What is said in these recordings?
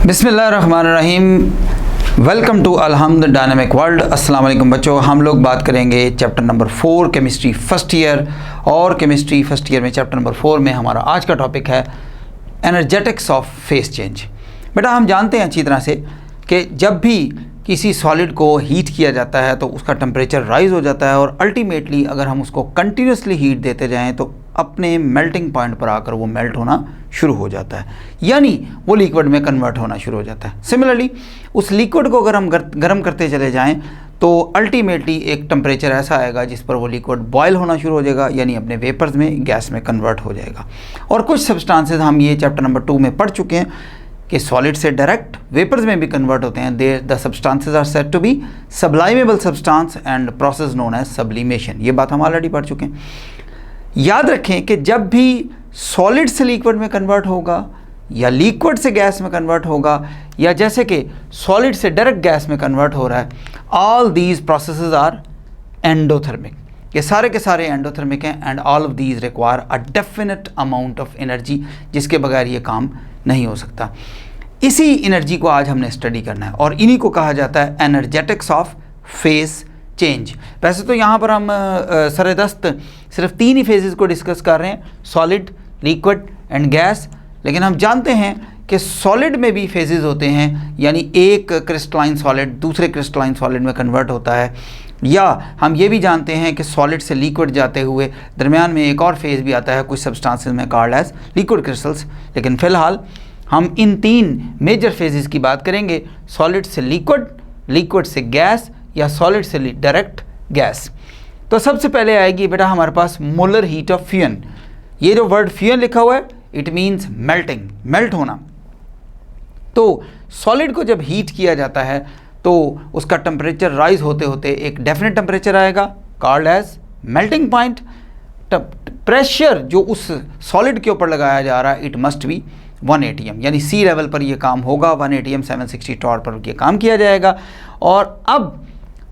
बिस्मिल्लाहिर्रहमानिर्रहीम। Welcome to Alhamd dynamic world. अस्सलाम वालेकुम बच्चों, हम लोग बात करेंगे chapter number 4 chemistry first year. और केमिस्ट्री फर्स्ट ईयर में चैप्टर नंबर 4 में हमारा आज का टॉपिक है एनर्जेटिक्स ऑफ फेस चेंज। बेटा हम जानते हैं अच्छी तरह से कि जब भी किसी सॉलिड को हीट किया जाता है तो उसका टेम्परेचर राइज़ हो जाता है और अल्टीमेटली अगर हम उसको कंटिन्यूसली हीट देते जाएं तो अपने मेल्टिंग पॉइंट पर आकर वो मेल्ट होना शुरू हो जाता है, यानी वो लिक्विड में कन्वर्ट होना शुरू हो जाता है। सिमिलरली उस लिक्विड को अगर हम गर्म करते चले जाएं तो अल्टीमेटली एक टेम्परेचर ऐसा आएगा जिस पर वो लिक्विड बॉयल होना शुरू हो जाएगा, यानी अपने वेपर्स में गैस में कन्वर्ट हो जाएगा। और कुछ सब्सटेंसेस हम ये चैप्टर नंबर 2 में पढ़ चुके हैं कि सॉलिड से डायरेक्ट वेपर्स में भी कन्वर्ट होते हैं। The substances are said to be sublimable substance and process known as sublimation. ये बात हम ऑलरेडी पढ़ चुके हैं। याद रखें कि जब भी सॉलिड से लिक्विड में कन्वर्ट होगा या लिक्विड से गैस में कन्वर्ट होगा या जैसे कि सॉलिड से डायरेक्ट गैस में कन्वर्ट हो रहा है, all these processes are endothermic. ये सारे के सारे एंडोथर्मिक हैं and all of these require a definite amount of energy, जिसके बगैर ये काम नहीं हो सकता। इसी एनर्जी को आज हमने स्टडी करना है और इन्हीं को कहा जाता है एनर्जेटिक्स ऑफ फेस चेंज। वैसे तो यहाँ पर हम सरेदस्त सिर्फ 3 ही फेजेस को डिस्कस कर रहे हैं, सॉलिड, लिक्विड एंड गैस। लेकिन हम जानते हैं कि सॉलिड में भी फेजेस होते हैं, यानी एक क्रिस्टलाइन सॉलिड दूसरे क्रिस्टलाइन सॉलिड में कन्वर्ट होता है। या हम ये भी जानते हैं कि सॉलिड से लिक्विड जाते हुए दरमियान में एक और फेज़ भी आता है कुछ सब्सटेंसेस में कॉल्ड एज लिक्विड क्रिस्टल्स। लेकिन फ़िलहाल हम इन 3 मेजर फेजेस की बात करेंगे, सॉलिड से लिक्विड, लिक्विड से गैस या सॉलिड से डायरेक्ट गैस। तो सबसे पहले आएगी बेटा हमारे पास मोलर हीट ऑफ फ्यूजन। ये जो वर्ड फ्यूजन लिखा हुआ है इट मीन्स मेल्टिंग, मेल्ट होना। तो सॉलिड को जब हीट किया जाता है तो उसका टेम्परेचर राइज होते होते एक डेफिनेट टेम्परेचर आएगा called as melting point. Pressure जो उस सॉलिड के ऊपर लगाया जा रहा है इट मस्ट बी 1 atm, यानी सी लेवल पर ये काम होगा। 1 atm 760 टॉर पर ये काम किया जाएगा। और अब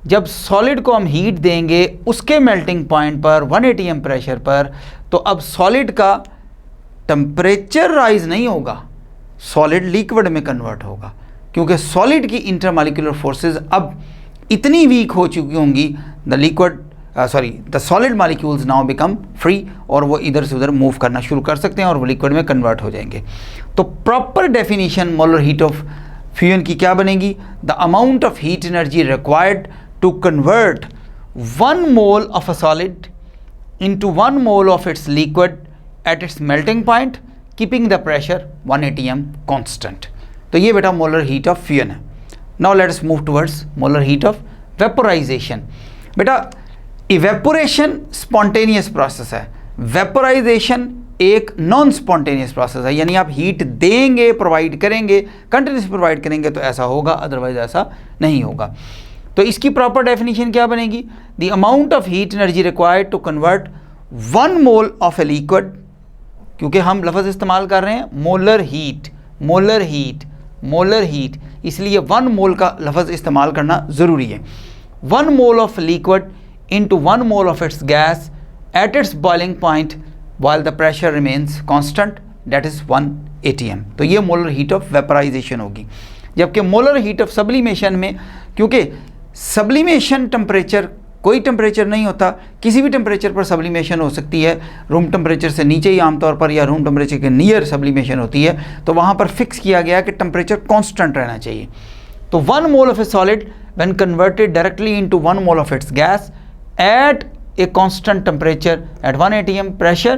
जब सॉलिड को हम हीट देंगे उसके मेल्टिंग पॉइंट पर 1 atm प्रेशर पर, तो अब सॉलिड का टेम्परेचर राइज नहीं होगा, सॉलिड लिक्विड में कन्वर्ट होगा, क्योंकि सॉलिड की इंटरमॉलिक्यूलर फोर्सेस अब इतनी वीक हो चुकी होंगी, the solid molecules now become free, और वो इधर से उधर मूव करना शुरू कर सकते हैं और वो लिक्विड में कन्वर्ट हो जाएंगे। तो proper definition molar heat of fusion की क्या बनेगी? The amount of heat energy required to convert 1 mole of a solid into 1 mole of its liquid at its melting point, keeping the pressure 1 atm constant। तो ये बेटा molar heat of fusion है। Now let us move towards molar heat of vaporisation. बेटा evaporation spontaneous process है, vaporisation एक non spontaneous process है, यानी आप हीट देंगे, प्रोवाइड करेंगे, कंटिन्यूस प्रोवाइड करेंगे तो ऐसा होगा, अदरवाइज ऐसा नहीं होगा। तो इसकी प्रॉपर डेफिनेशन क्या बनेगी? The amount of heat energy required to convert 1 mole of a liquid, क्योंकि हम लफ्ज़ इस्तेमाल कर रहे हैं molar heat, molar heat, molar heat, इसलिए 1 mole का लफ्ज़ इस्तेमाल करना ज़रूरी है। 1 mole of liquid into 1 mole of its gas at its boiling point while the pressure remains constant, that is 1 atm। तो ये मोलर हीट ऑफ वेपोराइजेशन होगी। जबकि मोलर हीट ऑफ सब्लिमेशन में, क्योंकि सब्लिमेशन टेम्परेचर कोई टेम्परेचर नहीं होता, किसी भी टेम्परेचर पर सब्लिमेशन हो सकती है, रूम टेम्परेचर से नीचे ही आमतौर पर या रूम टेम्परेचर के नियर सब्लिमेशन होती है, तो वहाँ पर फिक्स किया गया कि टेम्परेचर कांस्टेंट रहना चाहिए। तो 1 mole of A solid when converted directly into 1 mole of its gas at a constant temperature at 1 atm pressure,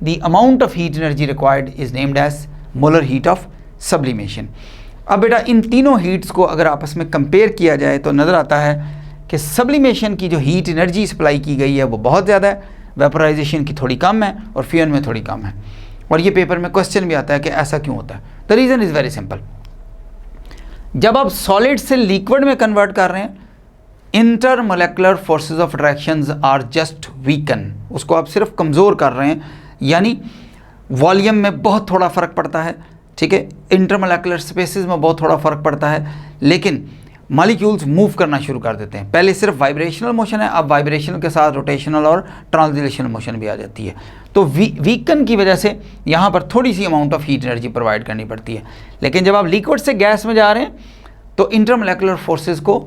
the amount of heat energy required is named as molar heat of sublimation। अब बेटा इन तीनों heats को अगर आपस में compare किया जाए तो नज़र आता है कि सब्लिमेशन की जो हीट एनर्जी सप्लाई की गई है वो बहुत ज़्यादा है, वेपोराइजेशन की थोड़ी कम है और फ्यूजन में थोड़ी कम है। और ये पेपर में क्वेश्चन भी आता है कि ऐसा क्यों होता है। The reason is very simple. जब आप सॉलिड से लिक्विड में कन्वर्ट कर रहे हैं, intermolecular forces of attractions are just weaken, उसको आप सिर्फ कमज़ोर कर रहे हैं, यानी वॉल्यूम में बहुत थोड़ा फ़र्क पड़ता है, ठीक है, इंटरमोलेकुलर स्पेसेस में बहुत थोड़ा फ़र्क पड़ता है, लेकिन मॉलिक्यूल्स मूव करना शुरू कर देते हैं। पहले सिर्फ वाइब्रेशनल मोशन है, अब वाइब्रेशनल के साथ रोटेशनल और ट्रांसलेशनल मोशन भी आ जाती है। तो वीकन की वजह से यहाँ पर थोड़ी सी amount of heat energy provide करनी पड़ती है। लेकिन जब आप लिक्विड से गैस में जा रहे हैं तो इंटरमोलेकुलर फोर्सेस को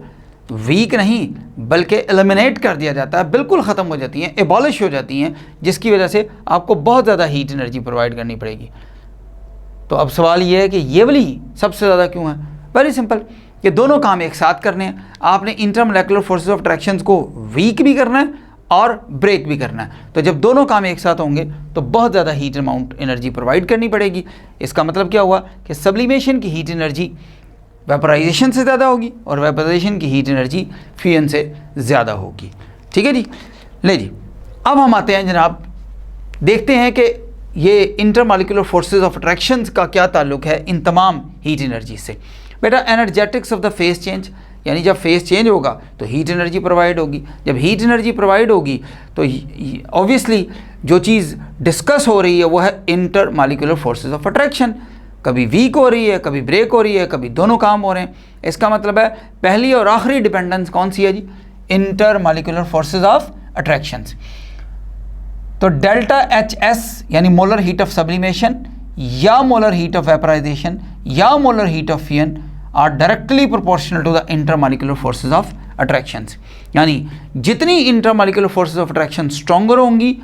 वीक नहीं बल्कि एलिमिनेट कर दिया जाता है, बिल्कुल ख़त्म हो जाती हैं, एबॉलिश हो जाती हैं, जिसकी वजह से आपको बहुत ज़्यादा हीट एनर्जी प्रोवाइड करनी पड़ेगी। तो अब सवाल ये है कि ये वाली सबसे ज़्यादा क्यों है? वेरी सिंपल, कि दोनों काम एक साथ करने हैं। आपने इंटरमोलेकुलर फोर्सेस ऑफ अट्रैक्शंस को वीक भी करना है और ब्रेक भी करना है। तो जब दोनों काम एक साथ होंगे तो बहुत ज़्यादा हीट अमाउंट एनर्जी प्रोवाइड करनी पड़ेगी। इसका मतलब क्या हुआ कि सब्लिमेशन की हीट एनर्जी वेपराइजेशन से ज़्यादा होगी और वेपराइजेशन की हीट एनर्जी फ्यूजन से ज़्यादा होगी। ठीक है जी। ले जी, अब हम आते हैं जनाब, देखते हैं कि ये इंटरमॉलिक्यूलर फोर्सेस ऑफ अट्रैक्शंस का क्या ताल्लुक है इन तमाम हीट एनर्जी से। बेटा energetics of the face change, यानी जब फेस चेंज होगा तो हीट एनर्जी प्रोवाइड होगी। जब हीट एनर्जी प्रोवाइड होगी तो ऑब्वियसली जो चीज़ डिस्कस हो रही है वो है इंटरमॉलिक्यूलर फोर्सेस ऑफ अट्रैक्शन। कभी वीक हो रही है, कभी ब्रेक हो रही है, कभी दोनों काम हो रहे हैं। इसका मतलब है पहली और आखिरी डिपेंडेंस कौन सी है जी? Intermolecular forces of attractions. तो डेल्टा एच एस यानी मोलर हीट ऑफ सब्लिमेशन या मोलर हीट ऑफ वेपराइजेशन या molar heat of fusion are directly proportional to the intermolecular forces of attractions. यानी जितनी intermolecular forces of attraction stronger होंगी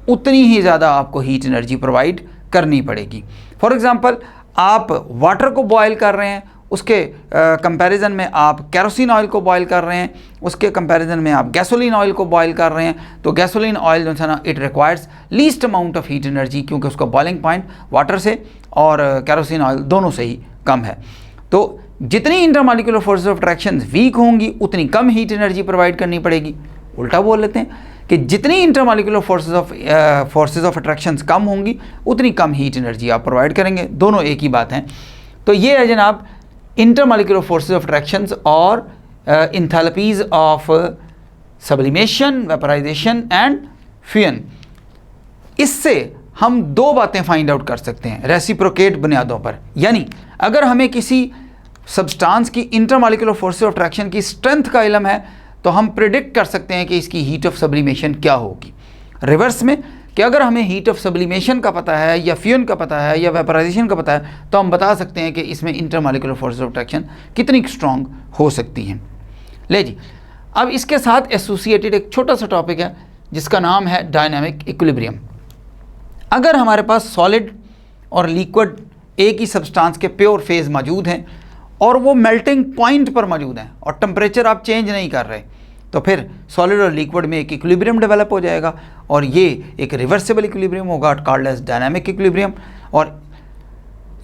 उतनी ही ज़्यादा आपको हीट एनर्जी प्रोवाइड करनी पड़ेगी। फॉर एग्जांपल, आप वाटर को बॉयल कर रहे हैं, उसके कंपैरिजन में आप केरोसिन ऑयल को बॉयल कर रहे हैं, उसके कंपैरिजन में आप गैसोलीन ऑयल को बॉयल कर रहे हैं, तो गैसोलीन ऑयल जो है ना it requires least amount of heat energy, क्योंकि उसका बॉइलिंग पॉइंट वाटर से और केरोसिन ऑयल दोनों से ही कम है। तो जितनी intermolecular forces of attraction weak होंगी उतनी कम हीट एनर्जी प्रोवाइड करनी पड़ेगी। उल्टा बोल लेते हैं कि जितनी इंटरमॉलिक्यूलर फोर्सेस ऑफ अट्रैक्शंस कम होंगी उतनी कम हीट एनर्जी आप प्रोवाइड करेंगे। दोनों एक ही बात हैं। तो ये है जनाब इंटरमॉलिक्यूलर फोर्सेस ऑफ अट्रैक्शंस और enthalpies of sublimation, vaporization and fusion. इससे हम दो बातें फाइंड आउट कर सकते हैं रेसिप्रोकेट बुनियादों पर। यानी अगर हमें किसी सब्सटेंस की इंटरमॉलिक्यूलर फोर्सेस ऑफ अट्रैक्शन की स्ट्रेंथ का इल्म है तो हम प्रिडिक्ट कर सकते हैं कि इसकी हीट ऑफ सब्लिमेशन क्या होगी। रिवर्स में कि अगर हमें हीट ऑफ सब्लिमेशन का पता है या फ्यूजन का पता है या वेपराइजेशन का पता है तो हम बता सकते हैं कि इसमें इंटरमॉलिक्यूलर फोर्सेस ऑफ अट्रैक्शन कितनी स्ट्रॉन्ग हो सकती हैं। ले जी, अब इसके साथ एसोसिएटेड एक छोटा सा टॉपिक है जिसका नाम है डायनामिक इक्विलिब्रियम। अगर हमारे पास सॉलिड और लिक्विड एक ही सब्सटेंस के प्योर फेज मौजूद हैं और वो मेल्टिंग पॉइंट पर मौजूद हैं और टेम्परेचर आप चेंज नहीं कर रहे, तो फिर सॉलिड और लिक्विड में एक इक्विलिब्रियम डेवलप हो जाएगा और ये एक रिवर्सिबल इक्विलिब्रियम होगा, कॉल्ड एज डायनामिक इक्विलिब्रियम। और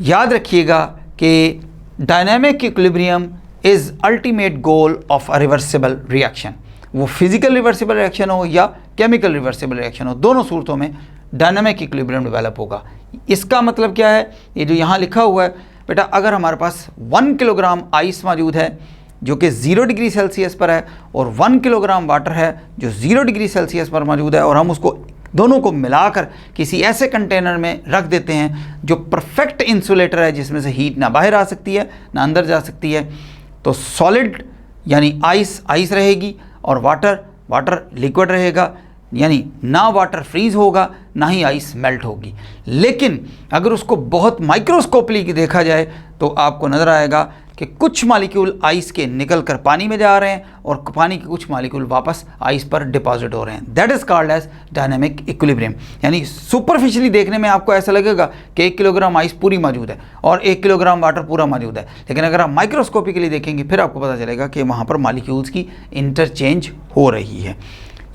याद रखिएगा कि dynamic equilibrium is ultimate goal of a reversible reaction. वो फिजिकल रिवर्सिबल रिएक्शन हो या केमिकल रिवर्सिबल रिएक्शन हो, दोनों सूरतों में डायनामिक इक्विलिब्रियम डेवलप होगा। इसका मतलब क्या है? ये जो यहाँ लिखा हुआ है बेटा, अगर हमारे पास 1 किलोग्राम आइस मौजूद है जो कि 0 डिग्री सेल्सियस पर है और 1 किलोग्राम वाटर है जो 0 डिग्री सेल्सियस पर मौजूद है, और हम उसको दोनों को मिलाकर किसी ऐसे कंटेनर में रख देते हैं जो परफेक्ट इंसुलेटर है, जिसमें से हीट ना बाहर आ सकती है ना अंदर जा सकती है, तो सॉलिड यानी आइस रहेगी और वाटर लिक्विड रहेगा। यानी ना वाटर फ्रीज होगा ना ही आइस मेल्ट होगी। लेकिन अगर उसको बहुत माइक्रोस्कोपली देखा जाए तो आपको नज़र आएगा कि कुछ मॉलिक्यूल आइस के निकल कर पानी में जा रहे हैं और पानी के कुछ मॉलिक्यूल वापस आइस पर डिपॉजिट हो रहे हैं। That is called as dynamic equilibrium. यानी सुपरफिशियली देखने में आपको ऐसा लगेगा कि 1 किलोग्राम आइस पूरी मौजूद है और 1 किलोग्राम वाटर पूरा मौजूद है, लेकिन अगर आप माइक्रोस्कोपिकली देखेंगे फिर आपको पता चलेगा कि वहाँ पर मॉलिक्यूल्स की इंटरचेंज हो रही है।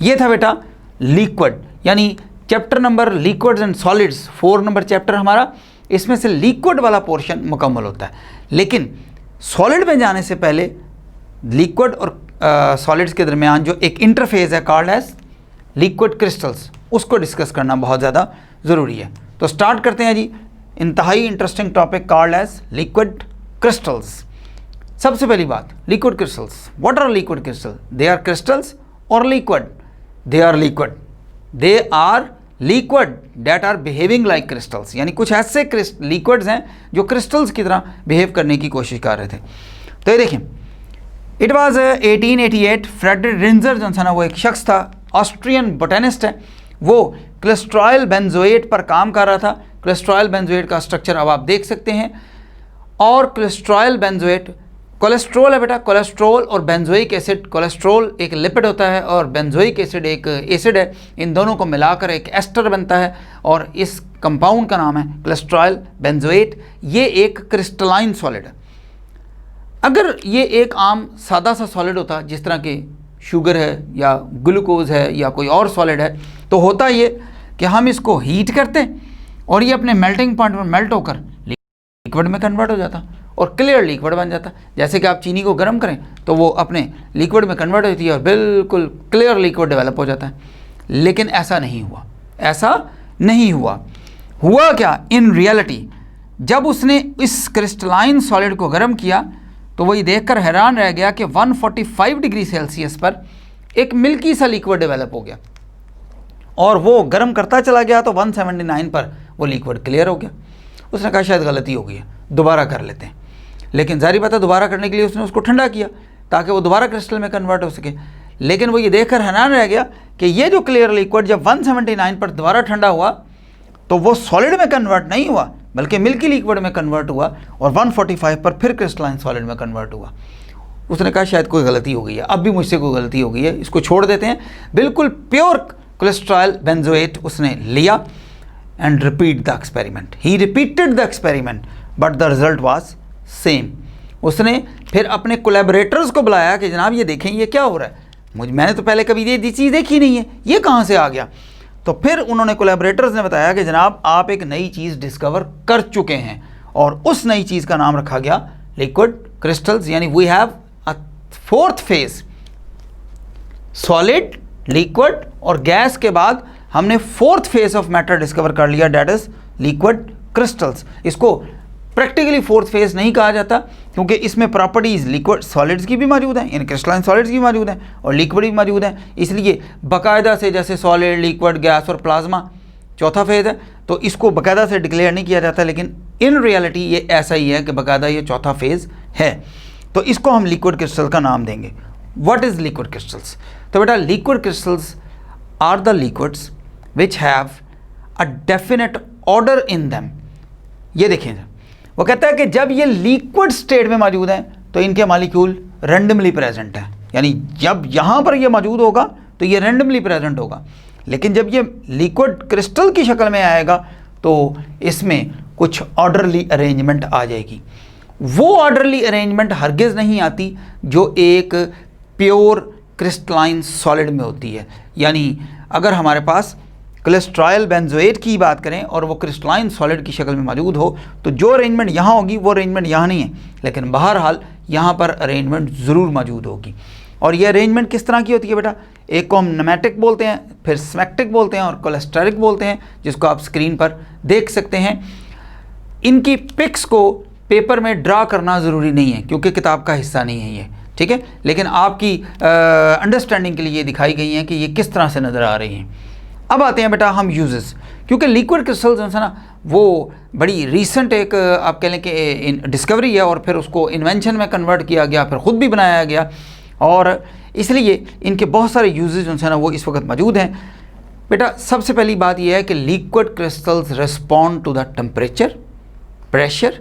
ये था बेटा लिक्विड, यानी chapter number liquids and solids 4 number chapter हमारा, इसमें से लिक्विड वाला पोर्शन मुकम्मल होता है। लेकिन सॉलिड में जाने से पहले लिक्विड और सॉलिड्स के दरमियान जो एक इंटरफेस है कॉल्ड एज लिक्विड क्रिस्टल्स, उसको डिस्कस करना बहुत ज़्यादा ज़रूरी है। तो स्टार्ट करते हैं जी, इंतहाई interesting topic called as liquid crystals. सबसे पहली बात, liquid crystals. What are liquid crystal? They are crystals और liquid? They are liquid. They are liquid that are behaving like crystals. यानी कुछ ऐसे लिक्विड्स हैं जो क्रिस्टल्स की तरह बिहेव करने की कोशिश कर रहे थे। तो ये देखें, इट वॉज 1888। फ्रेडरिक रिंजर जो है ना वो एक शख्स था, ऑस्ट्रियन बोटेनिस्ट है, वो क्लेस्ट्रॉयल बेंजोएट पर काम कर रहा था। क्लेस्ट्रॉयल बेंजोएट का स्ट्रक्चर अब आप देख सकते हैं। और क्लेस्ट्रॉयल बेंजोएट, कोलेस्ट्रॉल है बेटा, कोलेस्ट्रॉल और बेंजोइक एसिड, कोलेस्ट्रॉल एक लिपिड होता है और बेंजोइक एसिड एक एसिड है, इन दोनों को मिलाकर एक एस्टर बनता है और इस कंपाउंड का नाम है क्लेस्ट्रॉयल बेंजोएट। ये एक क्रिस्टलाइन सॉलिड है। अगर ये एक आम सादा सा सॉलिड होता, जिस तरह के शुगर है या ग्लूकोज है या कोई और सॉलिड है, तो होता ये कि हम इसको हीट करते और ये अपने मेल्टिंग पॉइंट पर मेल्ट होकर लिक्विड में कन्वर्ट हो जाता और क्लियर लिक्विड बन जाता। जैसे कि आप चीनी को गर्म करें तो वो अपने लिक्विड में कन्वर्ट होती है और बिल्कुल क्लियर लिक्विड डेवलप हो जाता है। लेकिन ऐसा नहीं हुआ, ऐसा नहीं हुआ। हुआ क्या? इन रियलिटी जब उसने इस क्रिस्टलाइन सॉलिड को गर्म किया तो वही देखकर हैरान रह गया कि 145 डिग्री सेल्सियस पर एक मिल्की सा लिक्विड डेवलप हो गया और वो गर्म करता चला गया तो 179 पर वो लिक्विड क्लियर हो गया। उसने कहा शायद गलती हो गई है, दोबारा कर लेते हैं। लेकिन जारी बात है दोबारा करने के लिए उसने उसको ठंडा किया ताकि वो दोबारा क्रिस्टल में कन्वर्ट हो सके। लेकिन वो ये देखकर हैरान रह गया कि ये जो क्लियर लिक्विड जब 179 पर दोबारा ठंडा हुआ तो वो सॉलिड में कन्वर्ट नहीं हुआ बल्कि मिल्की लिक्विड में कन्वर्ट हुआ और 145 पर फिर क्रिस्टलाइन सॉलिड में कन्वर्ट हुआ। उसने कहा शायद कोई गलती हो गई है, अब भी मुझसे कोई गलती हो गई है, इसको छोड़ देते हैं। बिल्कुल प्योर कोलेस्ट्रॉल बेंजोएट उसने लिया and repeat the experiment. He repeated the experiment but the result was same. उसने फिर अपने कोलैबोरेटर्स को बुलाया कि जनाब ये देखें ये क्या हो रहा है, मैंने तो पहले कभी ये चीज़ देखी नहीं है, ये कहाँ से आ गया। तो फिर उन्होंने कोलैबोरेटर्स ने बताया कि जनाब आप एक नई चीज़ डिस्कवर कर चुके हैं और उस नई चीज़ का नाम रखा गया लिक्विड क्रिस्टल्स। यानी we have a fourth phase, solid, liquid और गैस के बाद हमने fourth phase of matter discover कर लिया, डेट इज लिक्विड क्रिस्टल्स। इसको प्रैक्टिकली फोर्थ फेज नहीं कहा जाता क्योंकि इसमें प्रॉपर्टीज़ लिक्विड सॉलिड्स की भी मौजूद हैं, यानी क्रिस्टलाइन सॉलिड्स की मौजूद हैं और लिक्विड भी मौजूद हैं। इसलिए बाकायदा से जैसे सॉलिड, लिक्विड, गैस और प्लाज्मा चौथा फेज है तो इसको बाकायदा से डिक्लेयर नहीं किया जाता, लेकिन इन रियलिटी ये ऐसा ही है कि बाकायदा ये चौथा फेज है। तो इसको हम लिक्विड क्रिस्टल का नाम देंगे। What is liquid crystals? तो बेटा liquid crystals are the liquids which have a definite order in them. ये देखें, वो कहता है कि जब ये लिक्विड स्टेट में मौजूद हैं तो इनके मॉलिक्यूल रैंडमली प्रेजेंट हैं, यानी जब यहाँ पर ये मौजूद होगा तो ये रैंडमली प्रेजेंट होगा। लेकिन जब ये लिक्विड क्रिस्टल की शक्ल में आएगा तो इसमें कुछ ऑर्डरली अरेंजमेंट आ जाएगी। वो ऑर्डरली अरेंजमेंट हरगिज़ नहीं आती जो एक प्योर क्रिस्टलाइन सॉलिड में होती है। यानी अगर हमारे पास कोलेस्ट्रॉल बेंजोएट की बात करें और वो क्रिस्टलाइन सॉलिड की शक्ल में मौजूद हो तो जो अरेंजमेंट यहाँ होगी वो अरेंजमेंट यहाँ नहीं है, लेकिन बहरहाल यहाँ पर अरेंजमेंट ज़रूर मौजूद होगी। और ये अरेंजमेंट किस तरह की होती है बेटा? एक को हम नमेटिक बोलते हैं, फिर स्मैक्टिक बोलते हैं और कोलेस्टेरिक बोलते हैं, जिसको आप स्क्रीन पर देख सकते हैं। इनकी पिक्स को पेपर में ड्रा करना ज़रूरी नहीं है क्योंकि किताब का हिस्सा नहीं है ये, ठीक है, लेकिन आपकी अंडरस्टैंडिंग के लिए ये दिखाई गई हैं कि ये किस तरह से नज़र आ रही हैं। अब आते हैं बेटा हम यूजेस, क्योंकि लिक्विड क्रिस्टल्स जो है ना वो बड़ी रीसेंट एक आप कह लें कि डिस्कवरी है और फिर उसको इन्वेंशन में कन्वर्ट किया गया, फिर ख़ुद भी बनाया गया और इसलिए इनके बहुत सारे यूजेस जो है ना वो इस वक्त मौजूद हैं। बेटा सबसे पहली बात यह है कि liquid crystals respond to the temperature, pressure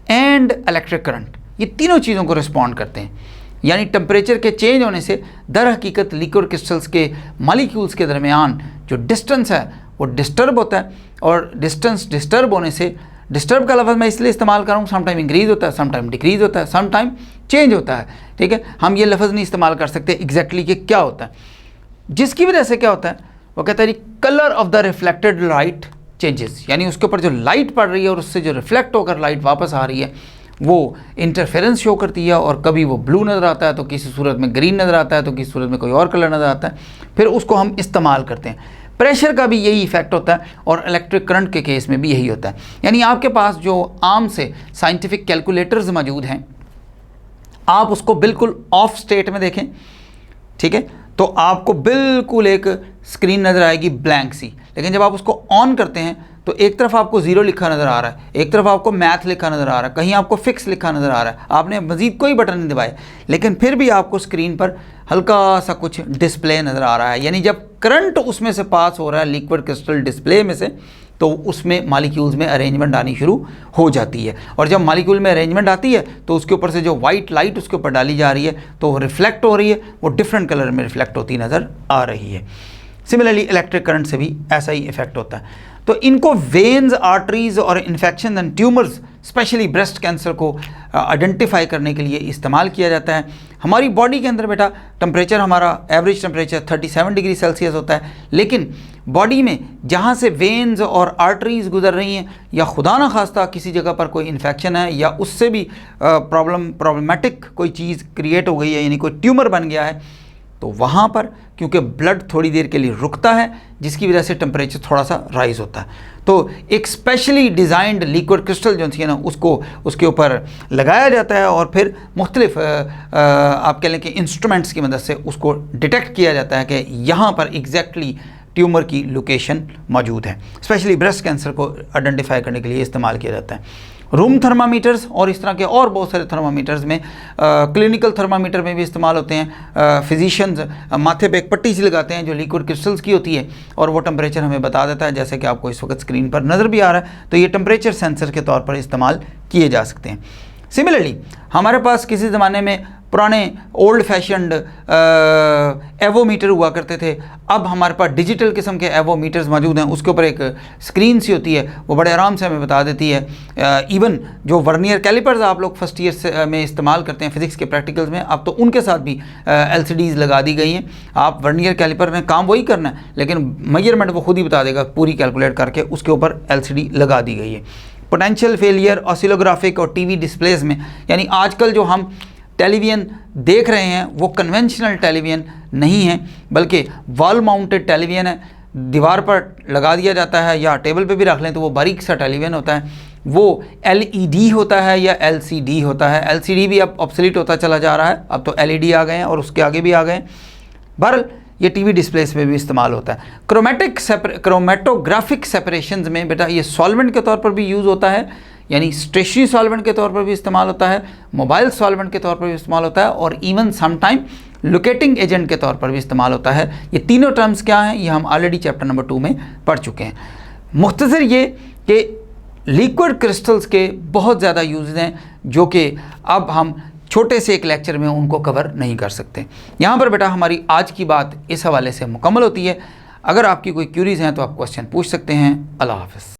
and electric current. ये तीनों चीज़ों को रिस्पॉन्ड करते हैं। यानी टेम्परेचर के चेंज होने से दर हकीकत लिक्विड क्रिस्टल्स के मॉलिक्यूल्स के दरमियान जो डिस्टेंस है वो डिस्टर्ब होता है और डिस्टेंस डिस्टर्ब होने से, डिस्टर्ब का लफ्ज़ मैं इसलिए इस्तेमाल कर रहा हूँ, समटाइम इंक्रीज़ होता है, समटाइम डिक्रीज़ होता है, समटाइम चेंज होता है, ठीक है। हम ये लफ्ज़ नहीं इस्तेमाल कर सकते एग्जैक्टली कि क्या होता है, जिसकी वजह से क्या होता है वो कहता है colour of the reflected light changes, यानी उसके ऊपर जो लाइट पड़ रही है और उससे जो रिफ्लेक्ट होकर लाइट वापस आ रही है वो इंटरफेरेंस शो करती है और कभी वो ब्लू नज़र आता है तो किसी सूरत में ग्रीन नज़र आता है तो किसी सूरत में कोई और कलर नज़र आता है, फिर उसको हम इस्तेमाल करते हैं। प्रेशर का भी यही इफेक्ट होता है और इलेक्ट्रिक करंट के केस में भी यही होता है। यानी आपके पास जो आम से साइंटिफिक कैलकुलेटर्स मौजूद हैं, आप उसको बिल्कुल ऑफ स्टेट में देखें, ठीक है, तो आपको बिल्कुल एक स्क्रीन नज़र आएगी ब्लैंक सी, लेकिन जब आप उसको ऑन करते हैं तो एक तरफ आपको 0 लिखा नज़र आ रहा है, एक तरफ आपको मैथ लिखा नज़र आ रहा है, कहीं आपको फिक्स लिखा नज़र आ रहा है। आपने मज़ीद कोई बटन नहीं दबाए, लेकिन फिर भी आपको स्क्रीन पर हल्का सा कुछ डिस्प्ले नज़र आ रहा है। यानी जब करंट उसमें से पास हो रहा है लिक्विड क्रिस्टल डिस्प्ले में से, तो उसमें मॉलिक्यूल्स में अरेंजमेंट आनी शुरू हो जाती है। और जब मॉलिक्यूल में अरेंजमेंट आती है तो उसके ऊपर से जो वाइट लाइट उसके ऊपर डाली जा रही है तो रिफ्लेक्ट हो रही है, वो डिफरेंट कलर में रिफ्लेक्ट होती नज़र आ रही है। सिमिलरली इलेक्ट्रिक करंट से भी ऐसा ही इफेक्ट होता है। तो इनको वेन्स, आर्टरीज और infection and tumours, specially breast cancer को आइडेंटिफाई करने के लिए इस्तेमाल किया जाता है। हमारी बॉडी के अंदर बेटा टेम्परेचर, हमारा एवरेज टेम्परेचर 37 डिग्री सेल्सियस होता है, लेकिन बॉडी में जहाँ से वेन्स और आर्टरीज गुजर रही हैं, या खुदा न खास्ता किसी जगह पर कोई इन्फेक्शन है या उससे भी प्रॉब्लमेटिक कोई चीज़ क्रिएट हो गई है, यानी कोई ट्यूमर बन गया है, तो वहाँ पर क्योंकि ब्लड थोड़ी देर के लिए रुकता है, जिसकी वजह से टेम्परेचर थोड़ा सा राइज़ होता है। तो एक स्पेशली डिज़ाइंड लिक्विड क्रिस्टल जो है ना, उसको उसके ऊपर लगाया जाता है और फिर मुख्तलिफ आप कह लें कि इंस्ट्रूमेंट्स की मदद से उसको डिटेक्ट किया जाता है कि यहाँ पर एग्जैक्टली ट्यूमर की लोकेशन मौजूद है। स्पेशली ब्रेस्ट कैंसर को आइडेंटिफाई करने के लिए इस्तेमाल किया जाता है। रूम थर्मामीटर्स और इस तरह के और बहुत सारे थर्मामीटर्स में, क्लिनिकल थर्मामीटर में भी इस्तेमाल होते हैं। फिजिशियंस माथे पे एक पट्टी सी लगाते हैं जो लिक्विड क्रिस्टल्स की होती है और वो टेम्परेचर हमें बता देता है, जैसे कि आपको इस वक्त स्क्रीन पर नज़र भी आ रहा है। तो ये टेम्परेचर सेंसर के तौर पर इस्तेमाल किए जा सकते हैं। सिमिलरली हमारे पास किसी ज़माने में पुराने ओल्ड फैशन्ड एवोमीटर हुआ करते थे, अब हमारे पास डिजिटल किस्म के एवोमीटर्स मौजूद हैं। उसके ऊपर एक स्क्रीन सी होती है, वो बड़े आराम से हमें बता देती है। इवन जो वर्नियर कैलिपर्स आप लोग फर्स्ट ईयर में इस्तेमाल करते हैं फिज़िक्स के प्रैक्टिकल्स में, अब तो उनके साथ भी LCDs लगा दी गई हैं। आप वर्नियर कैलिपर ने काम वही करना है, लेकिन मेजरमेंट वो खुद ही बता देगा पूरी कैलकुलेट करके, उसके ऊपर LCD लगा दी गई है। पोटेंशियल फेलियर ऑसिलोग्राफिक और TV डिस्प्लेज में, यानी आजकल जो हम टेलीविज़न देख रहे हैं वो कन्वेंशनल टेलीविज़न नहीं है, बल्कि वॉल माउंटेड टेलीविज़न है। दीवार पर लगा दिया जाता है या टेबल पे भी रख लें तो वो बारीक सा टेलीविज़न होता है। वो LED होता है या LCD होता है। LCD भी अब ऑब्सोलीट होता चला जा रहा है, अब तो LED आ गए हैं और उसके आगे भी आ गए हैं। बहरहाल ये TV डिस्प्लेस में भी इस्तेमाल होता है। क्रोमेटोग्राफिक सेपरेशंस में बेटा ये सॉल्वेंट के तौर पर भी यूज़ होता है, यानी स्टेशनरी सॉल्वेंट के तौर पर भी इस्तेमाल होता है, मोबाइल सॉल्वेंट के तौर पर भी इस्तेमाल होता है, और इवन समटाइम लोकेटिंग एजेंट के तौर पर भी इस्तेमाल होता है। ये तीनों टर्म्स क्या हैं, ये हम ऑलरेडी चैप्टर नंबर 2 में पढ़ चुके हैं। मुख्तसर ये कि लिक्विड क्रिस्टल्स के बहुत ज़्यादा यूज़ हैं जो कि अब हम छोटे से एक लेक्चर में उनको कवर नहीं कर सकते। यहाँ पर बेटा हमारी आज की बात इस हवाले से मुकम्मल होती है। अगर आपकी कोई क्यूरीज़ हैं तो आप क्वेश्चन पूछ सकते हैं। अल्लाह हाफ़िज़।